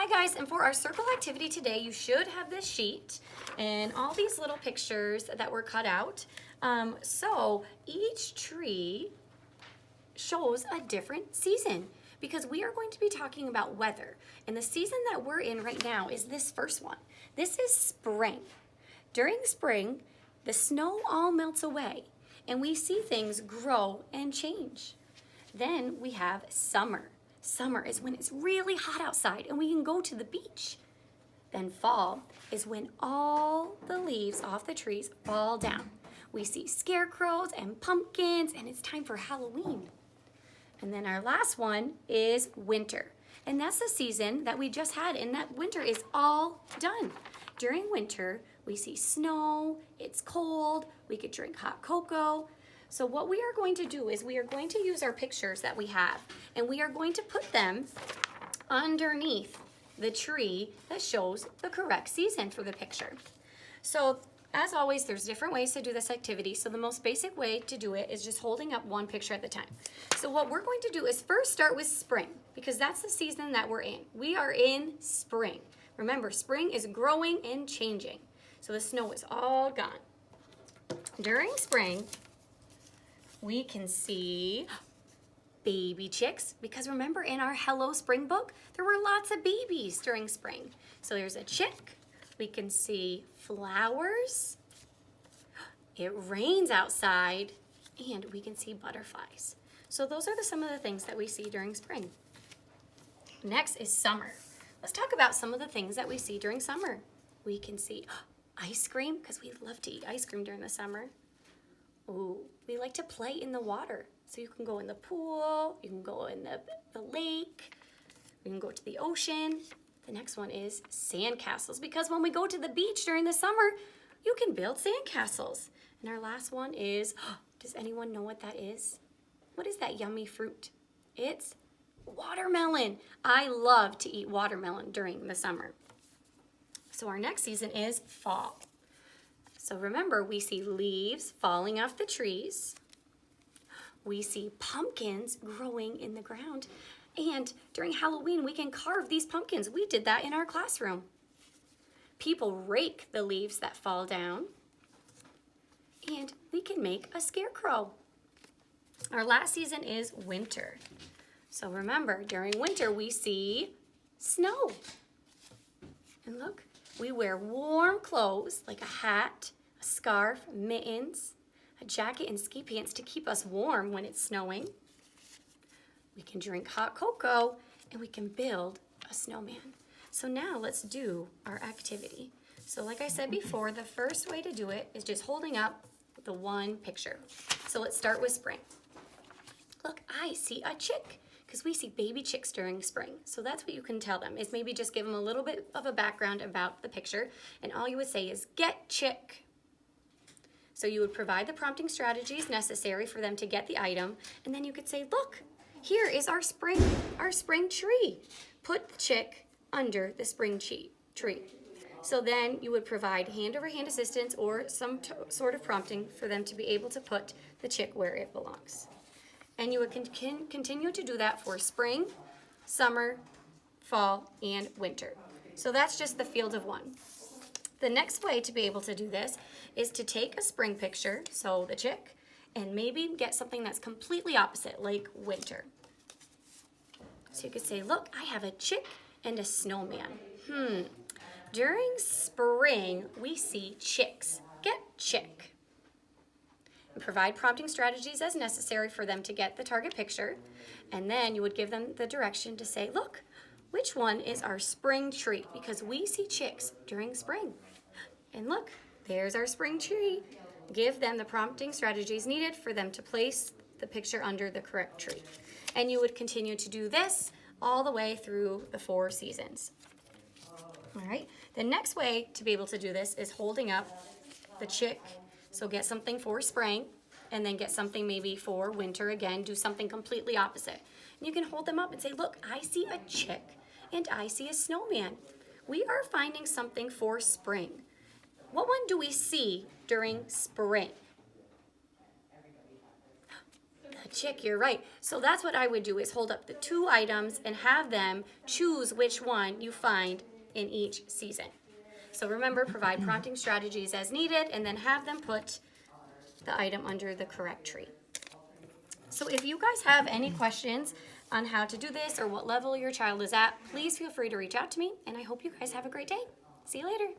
Hi guys, and for our circle activity today, you should have this sheet and all these little pictures that were cut out. So each tree shows a different season because we are going to be talking about weather. And the season that we're in right now is this first one. This is spring. During spring, the snow all melts away and we see things grow and change. Then we have summer. Summer is when it's really hot outside and we can go to the beach. Then fall is when all the leaves off the trees fall down. We see scarecrows and pumpkins, and it's time for Halloween. And then our last one is winter. And that's the season that we just had, and that winter is all done. During winter, we see snow, it's cold, we could drink hot cocoa. So what we are going to do is we are going to use our pictures that we have, and we are going to put them underneath the tree that shows the correct season for the picture. So as always, there's different ways to do this activity. So the most basic way to do it is just holding up one picture at a time. So what we're going to do is first start with spring, because that's the season that we're in. We are in spring. Remember, spring is growing and changing. So the snow is all gone. During spring, we can see baby chicks, because remember in our Hello Spring book, there were lots of babies during spring. So there's a chick. We can see flowers. It rains outside, and we can see butterflies. So those are some of the things that we see during spring. Next is summer. Let's talk about some of the things that we see during summer. We can see ice cream, because we love to eat ice cream during the summer. Ooh, we like to play in the water. So you can go in the pool, you can go in the lake, you can go to the ocean. The next one is sandcastles, because when we go to the beach during the summer, you can build sandcastles. And our last one is, does anyone know what that is? What is that yummy fruit? It's watermelon. I love to eat watermelon during the summer. So our next season is fall. So remember, we see leaves falling off the trees. We see pumpkins growing in the ground. And during Halloween, we can carve these pumpkins. We did that in our classroom. People rake the leaves that fall down. And we can make a scarecrow. Our last season is winter. So remember, during winter, we see snow. And look, we wear warm clothes like a hat, a scarf, mittens, a jacket, and ski pants to keep us warm when it's snowing. We can drink hot cocoa, and we can build a snowman. So now let's do our activity. So like I said before, the first way to do it is just holding up the one picture. So let's start with spring. Look, I see a chick, because we see baby chicks during spring. So that's what you can tell them, is maybe just give them a little bit of a background about the picture, and all you would say is, get chick. So you would provide the prompting strategies necessary for them to get the item, and then you could say, look, here is our spring tree. Put the chick under the spring tree. So then you would provide hand-over-hand assistance or some sort of prompting for them to be able to put the chick where it belongs. And you would continue to do that for spring, summer, fall, and winter. So that's just the field of one. The next way to be able to do this is to take a spring picture, so the chick, and maybe get something that's completely opposite, like winter. So you could say, look, I have a chick and a snowman. During spring, we see chicks. Get chick. And provide prompting strategies as necessary for them to get the target picture. And then you would give them the direction to say, look, which one is our spring tree? Because we see chicks during spring. And look, there's our spring tree. Give them the prompting strategies needed for them to place the picture under the correct tree. And you would continue to do this all the way through the 4 seasons. All right, the next way to be able to do this is holding up the chick. So get something for spring, and then get something maybe for winter again. Do something completely opposite. And you can hold them up and say, look, I see a chick, and I see a snowman. We are finding something for spring. What one do we see during spring? The Chick, you're right. So that's what I would do is hold up the 2 items and have them choose which one you find in each season. So remember, provide prompting strategies as needed and then have them put the item under the correct tree. So if you guys have any questions on how to do this or what level your child is at, please feel free to reach out to me, and I hope you guys have a great day. See you later.